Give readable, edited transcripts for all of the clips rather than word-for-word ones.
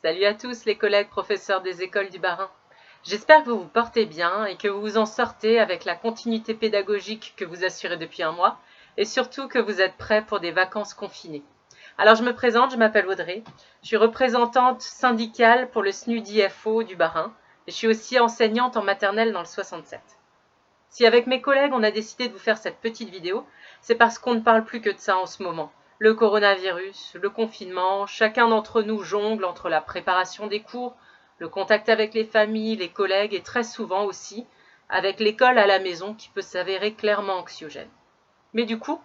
Salut à tous les collègues professeurs des écoles du Bas-Rhin. J'espère que vous vous portez bien et que vous vous en sortez avec la continuité pédagogique que vous assurez depuis un mois et surtout que vous êtes prêts pour des vacances confinées. Alors je me présente, je m'appelle Audrey, je suis représentante syndicale pour le SNUDI-FO du Bas-Rhin et je suis aussi enseignante en maternelle dans le 67. Si avec mes collègues on a décidé de vous faire cette petite vidéo, c'est parce qu'on ne parle plus que de ça en ce moment. Le coronavirus, le confinement, chacun d'entre nous jongle entre la préparation des cours, le contact avec les familles, les collègues et très souvent aussi avec l'école à la maison qui peut s'avérer clairement anxiogène. Mais du coup,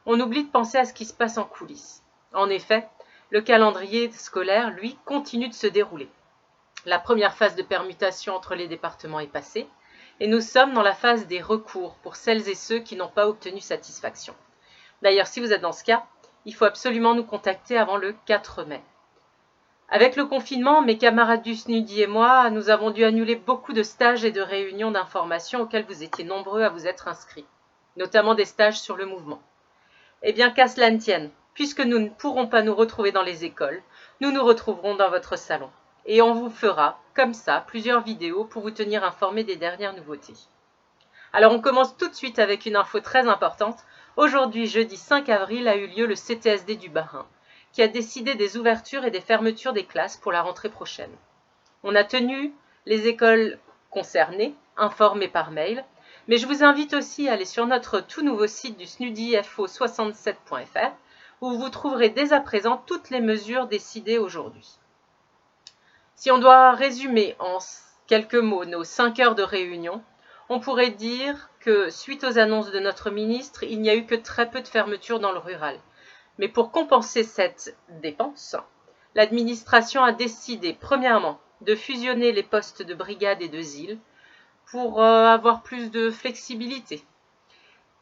on oublie de penser à ce qui se passe en coulisses. En effet, le calendrier scolaire, lui, continue de se dérouler. La première phase de permutation entre les départements est passée et nous sommes dans la phase des recours pour celles et ceux qui n'ont pas obtenu satisfaction. D'ailleurs, si vous êtes dans ce cas, il faut absolument nous contacter avant le 4 mai. Avec le confinement, mes camarades du SNUDI et moi, nous avons dû annuler beaucoup de stages et de réunions d'information auxquels vous étiez nombreux à vous être inscrits, notamment des stages sur le mouvement. Eh bien, qu'à cela ne tienne, puisque nous ne pourrons pas nous retrouver dans les écoles, nous nous retrouverons dans votre salon. Et on vous fera, comme ça, plusieurs vidéos pour vous tenir informés des dernières nouveautés. Alors on commence tout de suite avec une info très importante. Aujourd'hui, jeudi 5 avril, a eu lieu le CTSD du Bas-Rhin, qui a décidé des ouvertures et des fermetures des classes pour la rentrée prochaine. On a tenu les écoles concernées, informées par mail, mais je vous invite aussi à aller sur notre tout nouveau site du snudifo67.fr, où vous trouverez dès à présent toutes les mesures décidées aujourd'hui. Si on doit résumer en quelques mots nos 5 heures de réunion, on pourrait dire que, suite aux annonces de notre ministre, il n'y a eu que très peu de fermetures dans le rural. Mais pour compenser cette dépense, l'administration a décidé, premièrement, de fusionner les postes de brigade et de ZIL pour avoir plus de flexibilité.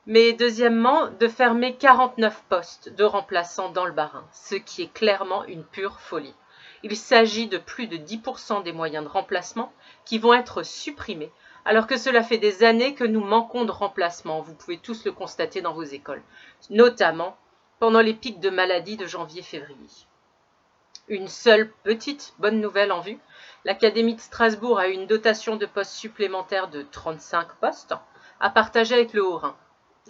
Mais deuxièmement, de fermer 49 postes de remplaçants dans le Bas-Rhin, ce qui est clairement une pure folie. Il s'agit de plus de 10% des moyens de remplacement qui vont être supprimés, alors que cela fait des années que nous manquons de remplacement. Vous pouvez tous le constater dans vos écoles, notamment pendant les pics de maladies de janvier-février. Une seule petite bonne nouvelle en vue, l'Académie de Strasbourg a eu une dotation de postes supplémentaires de 35 postes à partager avec le Haut-Rhin.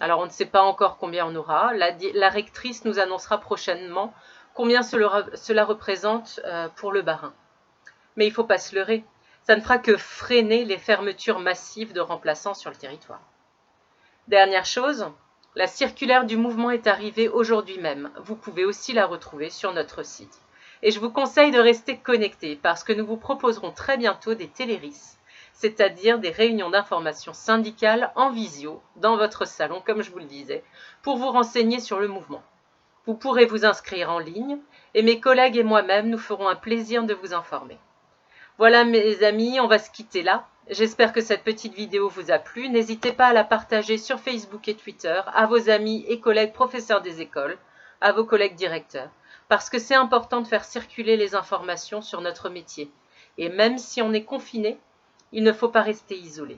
Alors on ne sait pas encore combien on aura, la rectrice nous annoncera prochainement combien cela représente pour le Bas-Rhin. Mais il ne faut pas se leurrer, ça ne fera que freiner les fermetures massives de remplaçants sur le territoire. Dernière chose, la circulaire du mouvement est arrivée aujourd'hui même. Vous pouvez aussi la retrouver sur notre site. Et je vous conseille de rester connectés parce que nous vous proposerons très bientôt des téléris, c'est-à-dire des réunions d'information syndicales en visio dans votre salon, comme je vous le disais, pour vous renseigner sur le mouvement. Vous pourrez vous inscrire en ligne et mes collègues et moi-même nous ferons un plaisir de vous informer. Voilà mes amis, on va se quitter là. J'espère que cette petite vidéo vous a plu. N'hésitez pas à la partager sur Facebook et Twitter à vos amis et collègues professeurs des écoles, à vos collègues directeurs, parce que c'est important de faire circuler les informations sur notre métier. Et même si on est confiné, il ne faut pas rester isolé.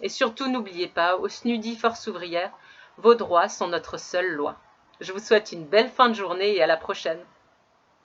Et surtout, n'oubliez pas, au SNUDI Force Ouvrière, vos droits sont notre seule loi. Je vous souhaite une belle fin de journée et à la prochaine.